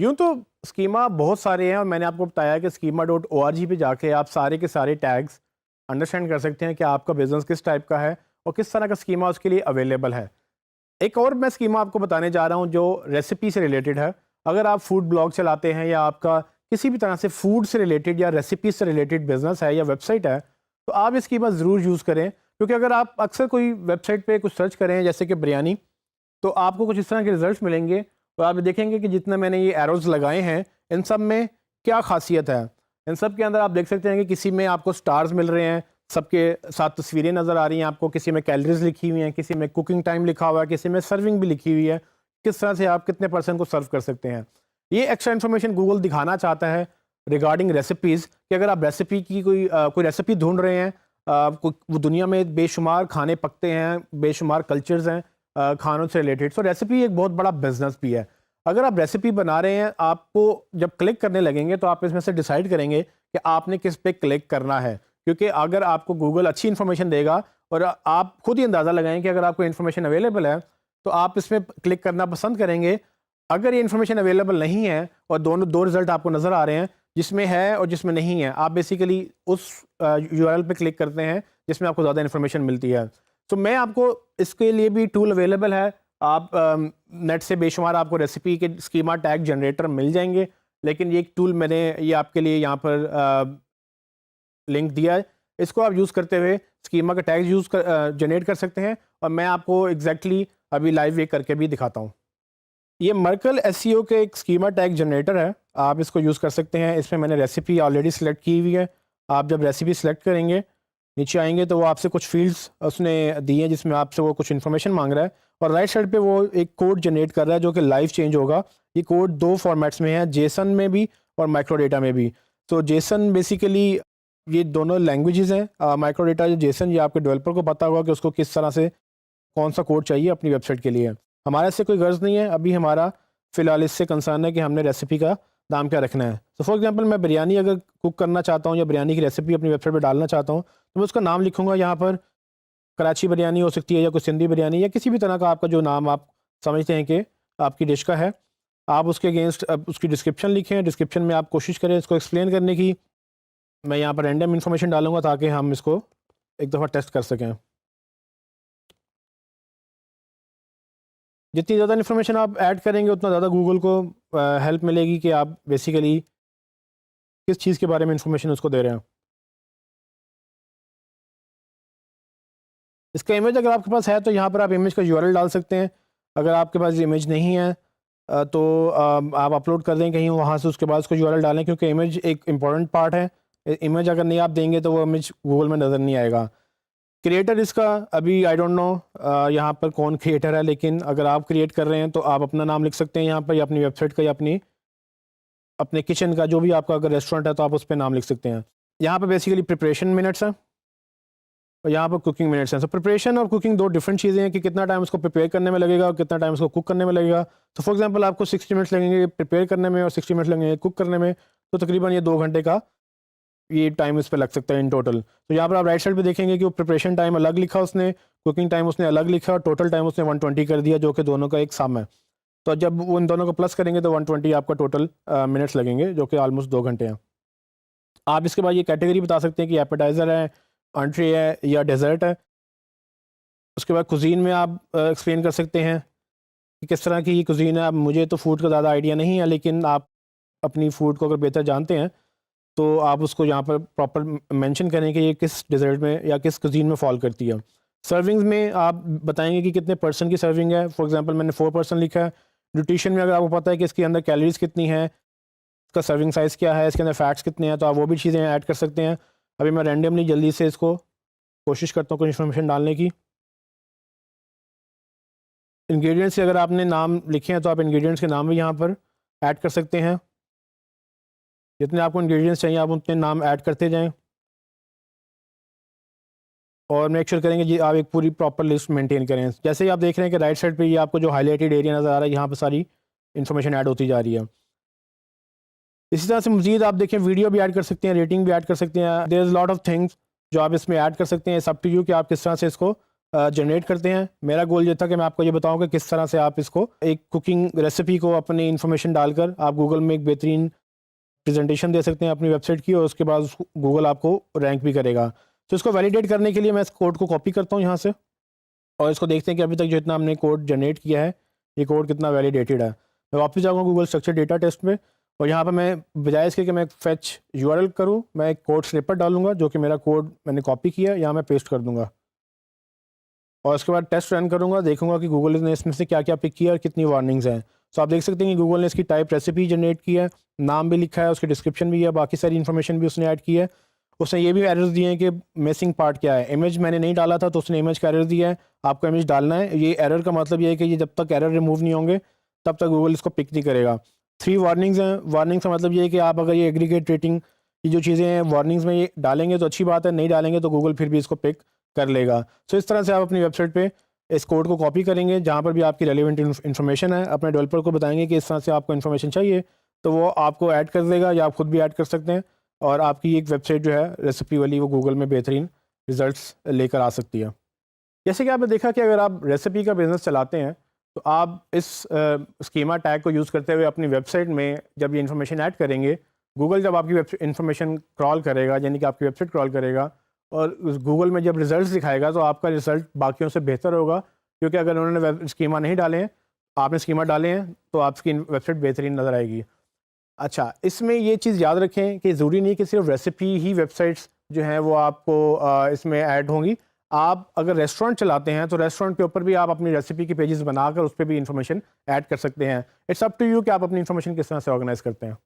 यूँ तो स्कीमा बहुत सारे हैं और मैंने आपको बताया कि schema.org पे जाके आप सारे के सारे टैग्स अंडरस्टैंड कर सकते हैं कि आपका बिज़नेस किस टाइप का है और किस तरह का स्कीमा उसके लिए अवेलेबल है। एक और मैं स्कीमा आपको बताने जा रहा हूँ जो रेसिपी से रिलेटेड है। अगर आप फूड ब्लॉग चलाते हैं या आपका किसी भी तरह से फूड से रिलेटेड या रेसिपी से रिलेटेड बिजनेस है या वेबसाइट है, तो आप इस स्कीमा ज़रूर यूज़ करें, क्योंकि अगर आप अक्सर कोई वेबसाइट पे कुछ सर्च करें जैसे कि बिरयानी, तो आपको कुछ इस तरह के रिजल्ट्स मिलेंगे और आप देखेंगे कि जितना मैंने ये एरोज़ लगाए हैं इन सब में क्या खासियत है। इन सब के अंदर आप देख सकते हैं कि किसी में आपको स्टार्स मिल रहे हैं, सबके साथ तस्वीरें नज़र आ रही हैं आपको, किसी में कैलोरीज लिखी हुई हैं, किसी में कुकिंग टाइम लिखा हुआ है, किसी में सर्विंग भी लिखी हुई है, किस तरह से आप कितने परसेंट को सर्व कर सकते हैं। ये एक्स्ट्रा इन्फॉर्मेशन गूगल दिखाना चाहता है रिगार्डिंग रेसिपीज़ कि अगर आप रेसिपी की कोई रेसिपी ढूंढ रहे हैं, वो दुनिया में बेशुमार खाने पकते हैं, बेशुमार कल्चर्स हैं खानों से रिलेटेड। सो रेसिपी एक बहुत बड़ा बिजनेस भी है। अगर आप रेसिपी बना रहे हैं, आपको जब क्लिक करने लगेंगे तो आप इसमें से डिसाइड करेंगे कि आपने किस पे क्लिक करना है, क्योंकि अगर आपको गूगल अच्छी इन्फॉर्मेशन देगा और आप खुद ही अंदाज़ा लगाएं कि अगर आपको इन्फॉर्मेशन अवेलेबल है तो आप इसमें क्लिक करना पसंद करेंगे। अगर ये इन्फॉर्मेशन अवेलेबल नहीं है और दोनों दो रिजल्ट आपको नज़र आ रहे हैं, जिसमें है और जिसमें नहीं है, आप बेसिकली उस यूआरएल पे क्लिक करते हैं जिसमें आपको ज़्यादा इन्फॉर्मेशन मिलती है। तो मैं आपको इसके लिए भी टूल अवेलेबल है। आप नेट से बेशुमार आपको रेसिपी के स्कीमा टैग जनरेटर मिल जाएंगे, लेकिन ये एक टूल मैंने ये आपके लिए यहाँ पर लिंक दिया है। इसको आप यूज़ करते हुए स्कीमा का टैग जनरेट कर सकते हैं और मैं आपको एग्जैक्टली अभी लाइव ये करके भी दिखाता हूँ। ये मर्कल एसईओ के एक स्कीमा टैग जनरेटर है, आप इसको यूज़ कर सकते हैं। इसमें मैंने रेसिपी ऑलरेडी सिलेक्ट की हुई है। आप जब रेसिपी सिलेक्ट करेंगे, नीचे आएंगे तो वो आपसे कुछ फील्ड्स उसने दी हैं जिसमें आपसे वो कुछ इन्फॉर्मेशन मांग रहा है और राइट साइड पे वो एक कोड जनरेट कर रहा है जो कि लाइव चेंज होगा। ये कोड दो फॉर्मेट्स में है, जेसन में भी और माइक्रो डेटा में भी। तो जेसन बेसिकली ये दोनों लैंग्वेजेस हैं। माइक्रो डेटा जो जेसन, ये आपके डेवलपर को पता होगा कि उसको किस तरह से कौन सा कोड चाहिए अपनी वेबसाइट के लिए। हमारा इससे कोई गर्ज नहीं है, अभी हमारा फ़िलहाल इससे कंसर्न है कि हमने रेसिपी का नाम क्या रखना है। तो फॉर एग्जांपल मैं बिरयानी अगर कुक करना चाहता हूँ या बिरयानी की रेसिपी अपनी वेबसाइट पे डालना चाहता हूँ, तो मैं उसका नाम लिखूँगा यहाँ पर। कराची बिरयानी हो सकती है या कोई सिंधी बिरयानी या किसी भी तरह का आपका जो नाम आप समझते हैं कि आपकी डिश का है। आप उसके अगेंस्ट उसकी डिस्क्रिप्शन लिखें, डिस्क्रिप्शन में आप कोशिश करें इसको एक्सप्लेन करने की। मैं यहाँ पर रैंडम इन्फॉर्मेशन डालूँगा ताकि हम इसको एक दफ़ा टेस्ट कर सकें। जितनी ज़्यादा इन्फॉर्मेशन आप ऐड करेंगे उतना ज़्यादा गूगल को हेल्प मिलेगी कि आप बेसिकली किस चीज़ के बारे में इन्फॉर्मेशन उसको दे रहे हैं। इसका इमेज अगर आपके पास है तो यहाँ पर आप इमेज का यूआरएल डाल सकते हैं। अगर आपके पास इमेज नहीं है तो आप अपलोड कर दें कहीं वहाँ से, उसके बाद उसको यूआरएल डालें, क्योंकि इमेज एक इम्पॉर्टेंट पार्ट है। इमेज अगर नहीं आप देंगे तो वो इमेज गूगल में नज़र नहीं आएगा। क्रिएटर इसका अभी आई डोंट नो यहाँ पर कौन क्रिएटर है, लेकिन अगर आप क्रिएट कर रहे हैं तो आप अपना नाम लिख सकते हैं यहाँ पर, या अपनी वेबसाइट का या अपने किचन का, जो भी आपका अगर रेस्टोरेंट है तो आप उस पर नाम लिख सकते हैं। यहाँ पर बेसिकली प्रिपरेशन मिनट्स हैं और यहाँ पर कुकिंग मिनट्स हैं। सो प्रिपरेशन और कुकिंग दो डिफरेंट चीज़ें हैं कि कितना टाइम उसको प्रिपेयर करने में लगेगा और कितना टाइम उसको कुक करने में लगेगा। तो फॉर एग्जांपल आपको 60 मिनट्स लगेंगे प्रिपेयर करने में और 60 मिनट्स लगेंगे कुक करने में, तो तकरीबन ये 2 घंटे का ये टाइम इस पे लग सकता है इन टोटल। तो यहाँ पर आप राइट साइड पे देखेंगे कि वो प्रिपरेशन टाइम अलग लिखा उसने, कुकिंग टाइम उसने अलग लिखा और टोटल टाइम उसने 120 कर दिया, जो कि दोनों का एक सम है। तो जब वो इन दोनों को प्लस करेंगे तो 120 आपका टोटल मिनट्स लगेंगे, जो कि ऑलमोस्ट 2 घंटे हैं। आप इसके बाद ये कैटेगरी बता सकते हैं कि एपेटाइज़र है, एंट्री है या डेजर्ट है। उसके बाद कुजीन में आप एक्सप्लेन कर सकते हैं कि किस तरह की ये कुजीन है। अब मुझे तो फूड का ज़्यादा आइडिया नहीं है, लेकिन आप अपनी फ़ूड को अगर बेहतर जानते हैं तो आप उसको यहाँ पर प्रॉपर मेंशन करें कि ये किस डेजर्ट में या किस कुजीन में फॉल करती है। सर्विंग्स में आप बताएंगे कि कितने पर्सन की सर्विंग है। फॉर एग्जांपल मैंने 4 पर्सन लिखा है। न्यूट्रिशन में अगर आपको पता है कि इसके अंदर कैलोरीज कितनी है, इसका सर्विंग साइज़ क्या है, इसके अंदर फैट्स कितने हैं, तो आप वो भी चीज़ें ऐड कर सकते हैं। अभी मैं रैंडमली जल्दी से इसको कोशिश करता हूँ कुछ इन्फॉर्मेशन डालने की। इंग्रेडिएंट्स से अगर आपने नाम लिखे हैं तो आप इंग्रेडिएंट्स के नाम भी यहाँ पर ऐड कर सकते हैं। जितने आपको इंग्रेडिएंट्स चाहिए आप उतने नाम ऐड करते जाएं और मेक श्योर करेंगे जी आप एक पूरी प्रॉपर लिस्ट मेंटेन करें। जैसे ही आप देख रहे हैं कि राइट साइड पे ये आपको जो हाईलाइटेड एरिया नज़र आ रहा है, यहाँ पर सारी इन्फॉर्मेशन ऐड होती जा रही है। इसी तरह से मजीद आप देखें वीडियो भी ऐड कर सकते हैं, रेटिंग भी ऐड कर सकते हैं। There is lot of things जो आप इसमें ऐड कर सकते हैं। सब टू यू कि आप किस तरह से इसको जनरेट करते हैं। मेरा गोल ये था कि मैं आपको ये बताऊं कि किस तरह से आप इसको एक कुकिंग रेसिपी को अपनी इन्फॉर्मेशन डालकर आप गूगल में एक बेहतरीन प्रेजेंटेशन दे सकते हैं अपनी वेबसाइट की, और उसके बाद गूगल आपको रैंक भी करेगा। तो इसको वैलिडेट करने के लिए मैं इस कोड को कॉपी करता हूँ यहाँ से, और इसको देखते हैं कि अभी तक जितना हमने कोड जनरेट किया है ये कोड कितना वैलिडेटेड है। मैं वापस जाऊँगा गूगल स्ट्रक्चर डेटा टेस्ट में, और यहाँ पर मैं बजाय इसके कि मैं फैच यूआरएल करूँ, मैं एक कोड स्निपेट डालूंगा जो कि मेरा कोड मैंने कॉपी किया, यहाँ मैं पेस्ट कर दूँगा, और उसके बाद टेस्ट रन करूँगा, देखूंगा कि गूगल ने इसमें से क्या क्या पिक किया और कितनी वार्निंग्स हैं। तो आप देख सकते हैं कि गूगल ने इसकी टाइप रेसिपी जनरेट की है, नाम भी लिखा है, उसकी डिस्क्रिप्शन भी है, बाकी सारी इन्फॉर्मेशन भी उसने ऐड की है। उसने ये भी एरर्स दिए हैं कि मिसिंग पार्ट क्या है। इमेज मैंने नहीं डाला था तो उसने इमेज का एरर दिया है, आपको इमेज डालना है। ये एरर का मतलब ये है कि ये जब तक एरर रिमूव नहीं होंगे तब तक गूगल इसको पिक नहीं करेगा। 3 वार्निंग्स हैं। वार्निंग्स का मतलब ये है कि आप अगर ये एग्रीगेट रेटिंग की जो चीज़ें हैं वार्निंग्स में ये डालेंगे तो अच्छी बात है, नहीं डालेंगे तो गूगल फिर भी इसको पिक कर लेगा। सो इस तरह से आप अपनी वेबसाइट पे इस कोड को कॉपी करेंगे, जहाँ पर भी आपकी रेलिवेंट इन्फॉर्मेशन है अपने डेवलपर को बताएंगे कि इस तरह से आपको इन्फॉर्मेशन चाहिए, तो वो आपको ऐड कर देगा, या आप खुद भी ऐड कर सकते हैं, और आपकी एक वेबसाइट जो है रेसिपी वाली वो गूगल में बेहतरीन रिजल्ट्स लेकर आ सकती है। जैसे कि आपने देखा कि अगर आप रेसिपी का बिज़नेस चलाते हैं तो आप इस स्कीमा टैग को यूज़ करते हुए अपनी वेबसाइट में जब ये इन्फॉर्मेशन ऐड करेंगे, गूगल जब आपकी वेब इन्फॉर्मेशन क्रॉल करेगा, यानी कि आपकी वेबसाइट क्रॉल करेगा, और उस गूगल में जब रिजल्ट्स दिखाएगा तो आपका रिजल्ट बाकियों से बेहतर होगा, क्योंकि अगर उन्होंने वेब स्कीमा नहीं डाले हैं, आपने स्कीमा डाले हैं, तो आपकी वेबसाइट बेहतरीन नज़र आएगी। अच्छा, इसमें ये चीज़ याद रखें कि ज़रूरी नहीं कि सिर्फ रेसिपी ही वेबसाइट्स जो हैं वो आपको इसमें ऐड होंगी। आप अगर रेस्टोरेंट चलाते हैं तो रेस्टोरेंट के ऊपर भी आप अपनी रेसिपी की पेजेस बनाकर उस पर भी इंफॉर्मेशन ऐड कर सकते हैं। इट्स अप टू यू कि आप अपनी इंफॉर्मेशन किस तरह से ऑर्गेनाइज करते हैं।